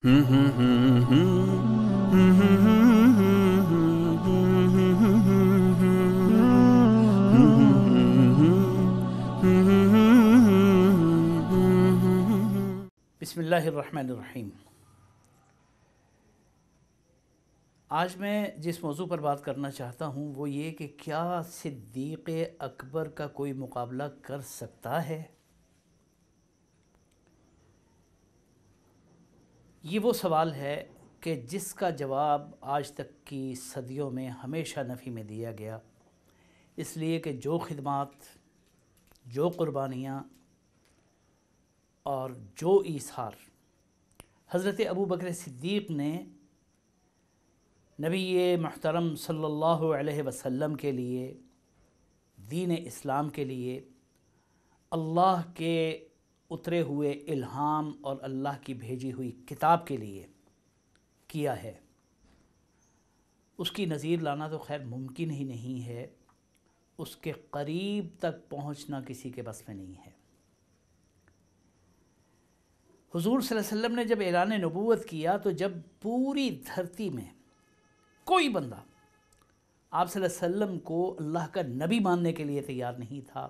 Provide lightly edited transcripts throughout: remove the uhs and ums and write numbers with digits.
بسم اللہ الرحمن الرحیم۔ آج میں جس موضوع پر بات کرنا چاہتا ہوں وہ یہ کہ کیا صدیق اکبر کا کوئی مقابلہ کر سکتا ہے؟ یہ وہ سوال ہے کہ جس کا جواب آج تک کی صدیوں میں ہمیشہ نفی میں دیا گیا، اس لیے کہ جو خدمات، جو قربانیاں اور جو ایثار حضرت ابو بکر صدیق نے نبی محترم صلی اللہ علیہ وسلم کے لیے، دین اسلام کے لیے، اللہ کے اترے ہوئے الہام اور اللہ کی بھیجی ہوئی کتاب کے لیے کیا ہے، اس کی نظیر لانا تو خیر ممکن ہی نہیں ہے، اس کے قریب تک پہنچنا کسی کے بس میں نہیں ہے۔ حضور صلی اللہ علیہ وسلم نے جب اعلان نبوت کیا تو جب پوری دھرتی میں کوئی بندہ آپ صلی اللہ علیہ وسلم کو اللہ کا نبی ماننے کے لیے تیار نہیں تھا،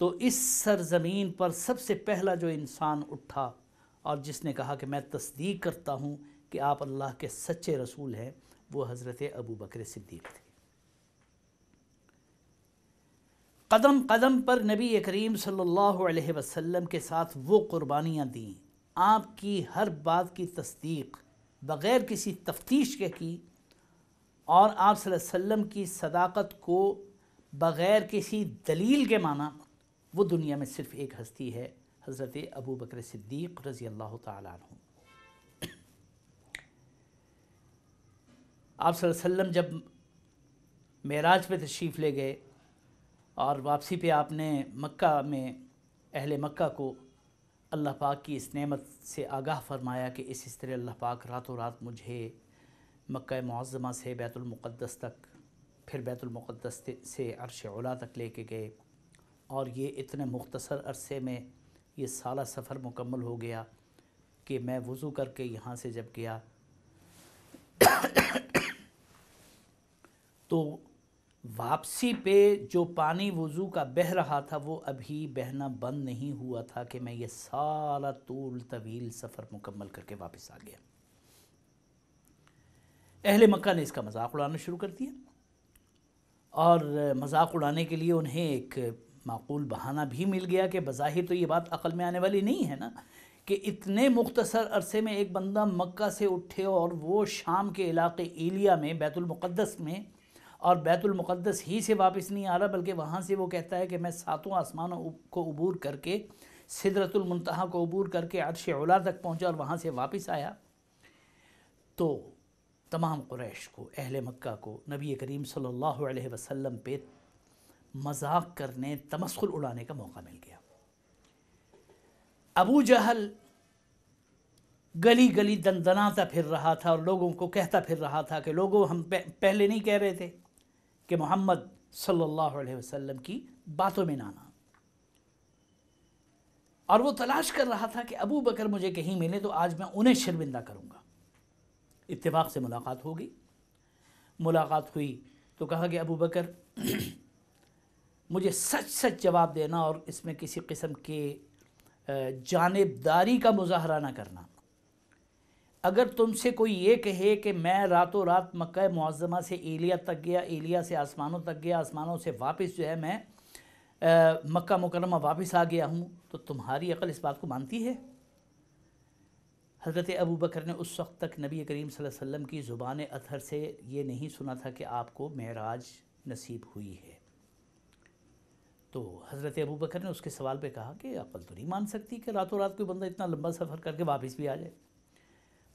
تو اس سرزمین پر سب سے پہلا جو انسان اٹھا اور جس نے کہا کہ میں تصدیق کرتا ہوں کہ آپ اللہ کے سچے رسول ہیں، وہ حضرت ابو بکر صدیق تھے۔ قدم قدم پر نبی کریم صلی اللہ علیہ وسلم کے ساتھ وہ قربانیاں دیں، آپ کی ہر بات کی تصدیق بغیر کسی تفتیش کے کی، اور آپ صلی اللہ علیہ وسلم کی صداقت کو بغیر کسی دلیل کے مانا۔ وہ دنیا میں صرف ایک ہستی ہے، حضرت ابو بکر صدیق رضی اللہ تعالیٰ عنہ۔ آپ صلی اللہ علیہ وسلم جب معراج پہ تشریف لے گئے اور واپسی پہ آپ نے مکہ میں اہل مکہ کو اللہ پاک کی اس نعمت سے آگاہ فرمایا کہ اس طرح اللہ پاک راتوں رات مجھے مکہ معظمہ سے بیت المقدس تک، پھر بیت المقدس سے عرش علا تک لے کے گئے، اور یہ اتنے مختصر عرصے میں یہ سالہ سفر مکمل ہو گیا کہ میں وضو کر کے یہاں سے جب گیا تو واپسی پہ جو پانی وضو کا بہہ رہا تھا وہ ابھی بہنا بند نہیں ہوا تھا کہ میں یہ سارا طویل سفر مکمل کر کے واپس آ گیا۔ اہل مکہ نے اس کا مذاق اڑانا شروع کر دیا، اور مذاق اڑانے کے لیے انہیں ایک معقول بہانہ بھی مل گیا کہ بظاہر تو یہ بات عقل میں آنے والی نہیں ہے نا کہ اتنے مختصر عرصے میں ایک بندہ مکہ سے اٹھے اور وہ شام کے علاقے ایلیا میں بیت المقدس میں، اور بیت المقدس ہی سے واپس نہیں آ رہا بلکہ وہاں سے وہ کہتا ہے کہ میں ساتوں آسمانوں کو عبور کر کے، سدرۃ المنتہا کو عبور کر کے عرش علا تک پہنچا اور وہاں سے واپس آیا۔ تو تمام قریش کو، اہل مکہ کو نبی کریم صلی اللہ علیہ وسلم پہ مذاق کرنے، تمسخر اڑانے کا موقع مل گیا۔ ابو جہل گلی گلی دندناتا پھر رہا تھا اور لوگوں کو کہتا پھر رہا تھا کہ لوگوں، ہم پہلے نہیں کہہ رہے تھے کہ محمد صلی اللہ علیہ وسلم کی باتوں میں نہ آنا، اور وہ تلاش کر رہا تھا کہ ابو بکر مجھے کہیں ملے تو آج میں انہیں شرمندہ کروں گا۔ اتفاق سے ملاقات ہو گئی، ملاقات ہوئی تو کہا کہ ابو بکر مجھے سچ سچ جواب دینا اور اس میں کسی قسم کے جانبداری کا مظاہرہ نہ کرنا۔ اگر تم سے کوئی یہ کہے کہ میں راتوں رات مکہ معظمہ سے ایلیا تک گیا، ایلیا سے آسمانوں تک گیا، آسمانوں سے واپس جو ہے میں مکہ مکرمہ واپس آ گیا ہوں، تو تمہاری عقل اس بات کو مانتی ہے؟ حضرت ابو بکر نے اس وقت تک نبی کریم صلی اللہ علیہ وسلم کی زبان اطہر سے یہ نہیں سنا تھا کہ آپ کو معراج نصیب ہوئی ہے۔ تو حضرت ابو بکر نے اس کے سوال پہ کہا کہ عقل تو نہیں مان سکتی کہ راتوں رات کوئی بندہ اتنا لمبا سفر کر کے واپس بھی آ جائے۔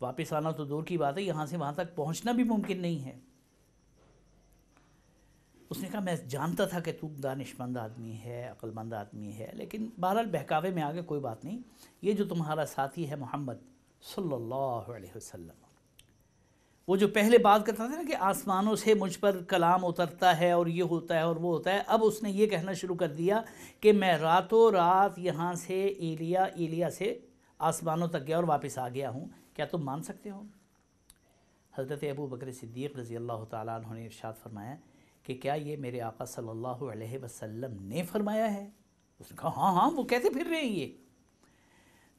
واپس آنا تو دور کی بات ہے، یہاں سے وہاں تک پہنچنا بھی ممکن نہیں ہے۔ اس نے کہا میں جانتا تھا کہ تو دانش مند آدمی ہے، عقل مند آدمی ہے، لیکن بہرحال بہکاوے میں آگے کوئی بات نہیں، یہ جو تمہارا ساتھی ہے محمد صلی اللہ علیہ وسلم، وہ جو پہلے بات کرتا تھا نا کہ آسمانوں سے مجھ پر کلام اترتا ہے اور یہ ہوتا ہے اور وہ ہوتا ہے، اب اس نے یہ کہنا شروع کر دیا کہ میں راتوں رات یہاں سے ایلیا سے آسمانوں تک گیا اور واپس آ گیا ہوں کیا تم مان سکتے ہو؟ حضرت ابو بکر صدیق رضی اللہ تعالیٰ عنہ نے ارشاد فرمایا کہ کیا یہ میرے آقا صلی اللہ علیہ وسلم نے فرمایا ہے؟ اس نے کہا ہاں ہاں، وہ کہتے پھر رہے ہیں یہ۔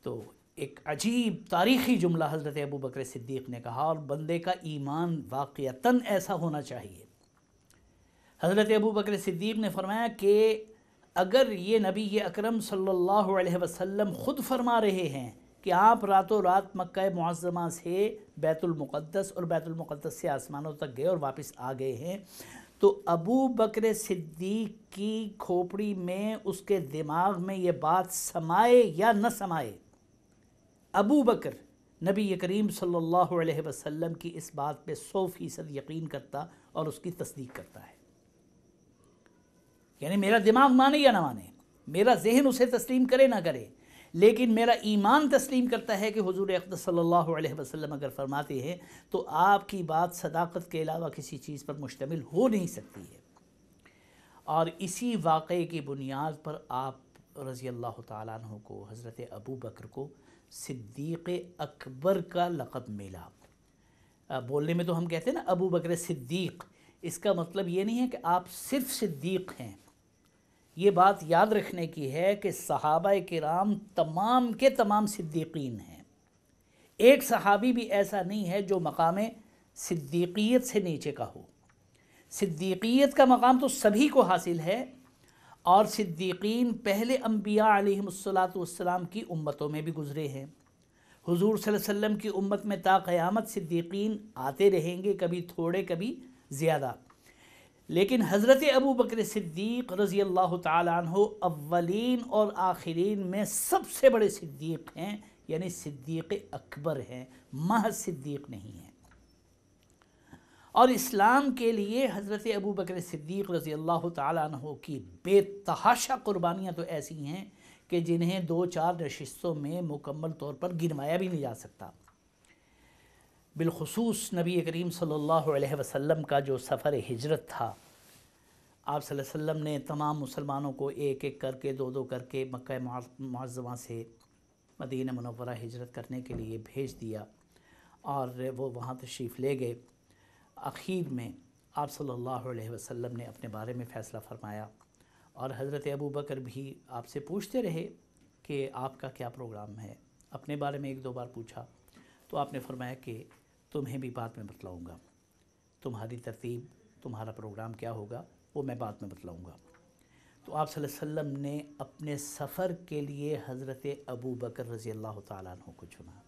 تو ایک عجیب تاریخی جملہ حضرت ابو بکر صدیق نے کہا، اور بندے کا ایمان واقعتاً ایسا ہونا چاہیے۔ حضرت ابو بکر صدیق نے فرمایا کہ اگر یہ نبی اکرم صلی اللہ علیہ وسلم خود فرما رہے ہیں کہ آپ راتوں رات مکہ معظمہ سے بیت المقدس اور بیت المقدس سے آسمانوں تک گئے اور واپس آ گئے ہیں، تو ابو بکر صدیق کی کھوپڑی میں، اس کے دماغ میں یہ بات سمائے یا نہ سمائے، ابو بکر نبی کریم صلی اللہ علیہ وسلم کی اس بات پہ 100% یقین کرتا اور اس کی تصدیق کرتا ہے۔ یعنی میرا دماغ مانے یا نہ مانے، میرا ذہن اسے تسلیم کرے نہ کرے، لیکن میرا ایمان تسلیم کرتا ہے کہ حضور اقدس صلی اللہ علیہ وسلم اگر فرماتے ہیں تو آپ کی بات صداقت کے علاوہ کسی چیز پر مشتمل ہو نہیں سکتی ہے۔ اور اسی واقعے کی بنیاد پر آپ رضی اللہ تعالیٰ عنہ کو، حضرت ابو بکر کو صدیق اکبر کا لقب ملا۔ بولنے میں تو ہم کہتے ہیں نا ابو بکر صدیق، اس کا مطلب یہ نہیں ہے کہ آپ صرف صدیق ہیں۔ یہ بات یاد رکھنے کی ہے کہ صحابہ کرام تمام کے تمام صدیقین ہیں۔ ایک صحابی بھی ایسا نہیں ہے جو مقام صدیقیت سے نیچے کا ہو۔ صدیقیت کا مقام تو سبھی کو حاصل ہے، اور صدیقین پہلے انبیاء علیہم السلام کی امتوں میں بھی گزرے ہیں۔ حضور صلی اللہ علیہ وسلم کی امت میں تا قیامت صدیقین آتے رہیں گے، کبھی تھوڑے کبھی زیادہ، لیکن حضرت ابو بکر صدیق رضی اللہ تعالیٰ عنہ اولین اور آخرین میں سب سے بڑے صدیق ہیں، یعنی صدیق اکبر ہیں، محض صدیق نہیں ہیں۔ اور اسلام کے لیے حضرت ابو بکر صدیق رضی اللہ تعالیٰ عنہ کی بے تحاشا قربانیاں تو ایسی ہیں کہ جنہیں 2-4 نشستوں میں مکمل طور پر گنوایا بھی نہیں جا سکتا۔ بالخصوص نبی کریم صلی اللہ علیہ وسلم کا جو سفر ہجرت تھا، آپ صلی اللہ علیہ وسلم نے تمام مسلمانوں کو ایک ایک کر کے، 2 کر کے مکہ معظمہ سے مدینہ منورہ ہجرت کرنے کے لیے بھیج دیا، اور وہ وہاں تشریف لے گئے۔ اخیر میں آپ صلی اللہ علیہ وسلم نے اپنے بارے میں فیصلہ فرمایا، اور حضرت ابو بکر بھی آپ سے پوچھتے رہے کہ آپ کا کیا پروگرام ہے۔ اپنے بارے میں 1-2 بار پوچھا تو آپ نے فرمایا کہ تمہیں بھی بعد میں بتلاؤں گا، تمہاری ترتیب، تمہارا پروگرام کیا ہوگا وہ میں بعد میں بتلاؤں گا۔ تو آپ صلی اللہ علیہ وسلم نے اپنے سفر کے لیے حضرت ابو بکر رضی اللہ تعالیٰ عنہ کو چنا،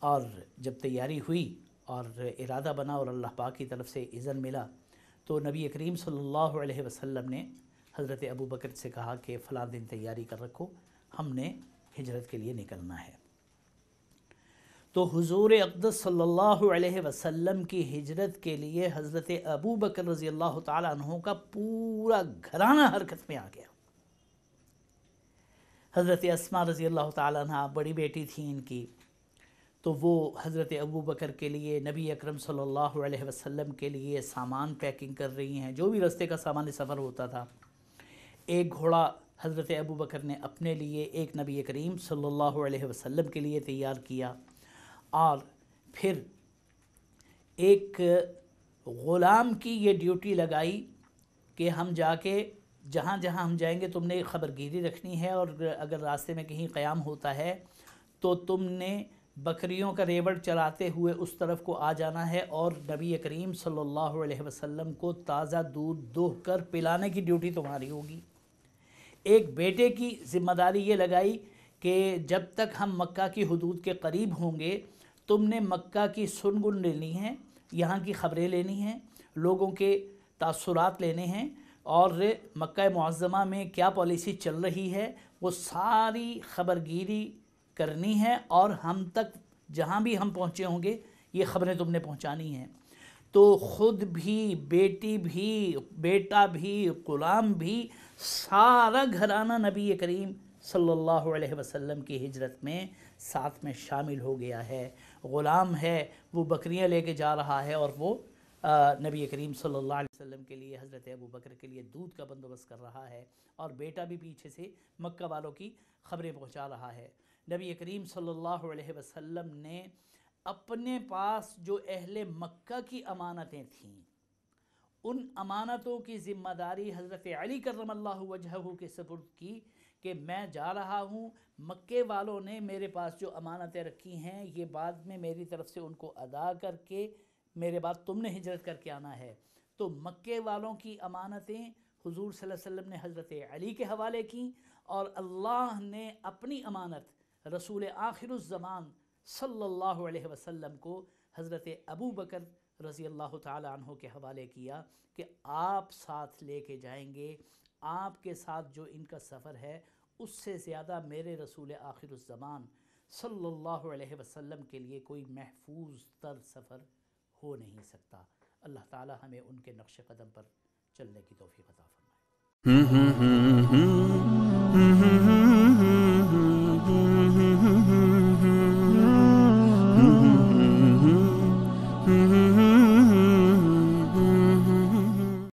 اور جب تیاری ہوئی اور ارادہ بنا اور اللہ پاک کی طرف سے اذن ملا، تو نبی کریم صلی اللہ علیہ وسلم نے حضرت ابو بکر سے کہا کہ فلاں دن تیاری کر رکھو، ہم نے ہجرت کے لیے نکلنا ہے۔ تو حضور اقدس صلی اللہ علیہ وسلم کی ہجرت کے لیے حضرت ابو بکر رضی اللہ تعالیٰ عنہ کا پورا گھرانہ حرکت میں آ گیا۔ حضرت اسماء رضی اللہ تعالیٰ عنہ بڑی بیٹی تھی ان کی، تو وہ حضرت ابو بکر کے لیے، نبی اکرم صلی اللہ علیہ وسلم کے لیے سامان پیکنگ کر رہی ہیں، جو بھی راستے کا سامان سفر ہوتا تھا۔ ایک گھوڑا حضرت ابو بکر نے اپنے لیے، ایک نبی کریم صلی اللہ علیہ وسلم کے لیے تیار کیا، اور پھر ایک غلام کی یہ ڈیوٹی لگائی کہ ہم جا کے جہاں جہاں ہم جائیں گے تم نے خبرگیری رکھنی ہے، اور اگر راستے میں کہیں قیام ہوتا ہے تو تم نے بکریوں کا ریوڑ چراتے ہوئے اس طرف کو آ جانا ہے، اور نبی کریم صلی اللہ علیہ وسلم کو تازہ دودھ دوہ کر پلانے کی ڈیوٹی تمہاری ہوگی۔ ایک بیٹے کی ذمہ داری یہ لگائی کہ جب تک ہم مکہ کی حدود کے قریب ہوں گے تم نے مکہ کی سنگن لینی ہے، یہاں کی خبریں لینی ہیں، لوگوں کے تاثرات لینے ہیں، اور مکہ معظمہ میں کیا پالیسی چل رہی ہے وہ ساری خبرگیری کرنی ہے، اور ہم تک جہاں بھی ہم پہنچے ہوں گے یہ خبریں تم نے پہنچانی ہیں۔ تو خود بھی، بیٹی بھی، بیٹا بھی، غلام بھی، سارا گھرانہ نبی کریم صلی اللہ علیہ وسلم کی ہجرت میں ساتھ میں شامل ہو گیا ہے۔ غلام ہے وہ بکریاں لے کے جا رہا ہے، اور وہ نبی کریم صلی اللہ علیہ وسلم کے لیے، حضرت ابو بکر کے لیے دودھ کا بندوبست کر رہا ہے، اور بیٹا بھی پیچھے سے مکہ والوں کی خبریں پہنچا رہا ہے۔ نبی کریم صلی اللہ علیہ وسلم نے اپنے پاس جو اہل مکہ کی امانتیں تھیں ان امانتوں کی ذمہ داری حضرت علی کرم اللہ وجہہ کے سپرد کی کہ میں جا رہا ہوں، مکے والوں نے میرے پاس جو امانتیں رکھی ہیں یہ بعد میں میری طرف سے ان کو ادا کر کے میرے بعد تم نے ہجرت کر کے آنا ہے۔ تو مکے والوں کی امانتیں حضور صلی اللہ علیہ وسلم نے حضرت علی کے حوالے کیں، اور اللہ نے اپنی امانت رسول آخر الزمان صلی اللہ علیہ وسلم کو حضرت ابو بکر رضی اللہ تعالی عنہ کے حوالے کیا کہ آپ ساتھ لے کے جائیں گے، آپ کے ساتھ جو ان کا سفر ہے اس سے زیادہ میرے رسول آخر الزمان صلی اللہ علیہ وسلم کے لیے کوئی محفوظ تر سفر ہو نہیں سکتا۔ اللہ تعالی ہمیں ان کے نقش قدم پر چلنے کی توفیق عطا فرمائے۔